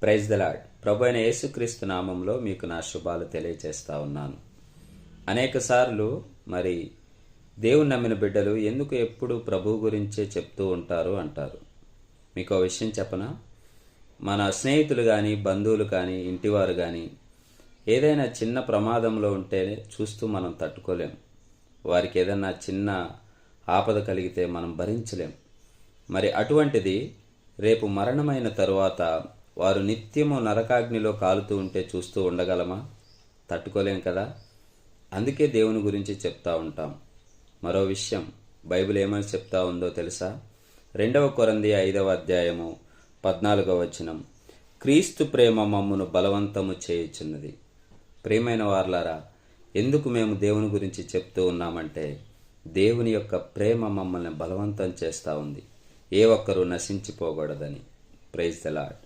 Praise the lord. ప్రభు అయిన యేసుక్రీస్తు నామంలో మీకు నా శుభాలు తెలియజేస్తా ఉన్నాను. అనేక సార్లు మరి దేవుని నమ్మిన బిడ్డలు ఎందుకు ఎప్పుడు ప్రభు గురించే చెప్తూ ఉంటారు అంటారు. మీకు ఒక విషయం చెప్పనా? మన స్నేహితులు కానీ, బంధువులు కానీ, ఇంటివారు కానీ ఏదైనా చిన్న ప్రమాదంలో ఉంటే చూస్తూ మనం తట్టుకోలేం. వారికి ఏదైనా చిన్న ఆపద కలిగితే మనం భరించలేం. మరి అటువంటిది రేపు మరణమైన తరువాత వారు నిత్యము నరకాగ్నిలో కాలుతూ ఉంటే చూస్తూ ఉండగలమా? తట్టుకోలేం కదా. అందుకే దేవుని గురించి చెప్తా ఉంటాం. మరో విషయం, బైబిల్ ఏమని చెప్తా ఉందో తెలుసా? 2 కొరింథీ 5వ అధ్యాయము 14వ వచనం, క్రీస్తు ప్రేమ మమ్మును బలవంతము చేయుచున్నది. ప్రియమైన వారలారా, ఎందుకు మేము దేవుని గురించి చెప్తూ ఉన్నామంటే దేవుని యొక్క ప్రేమ మమ్మల్ని బలవంతం చేస్తూ ఉంది. ఏ ఒక్కరూ నశించిపోకూడదని. Praise the lord.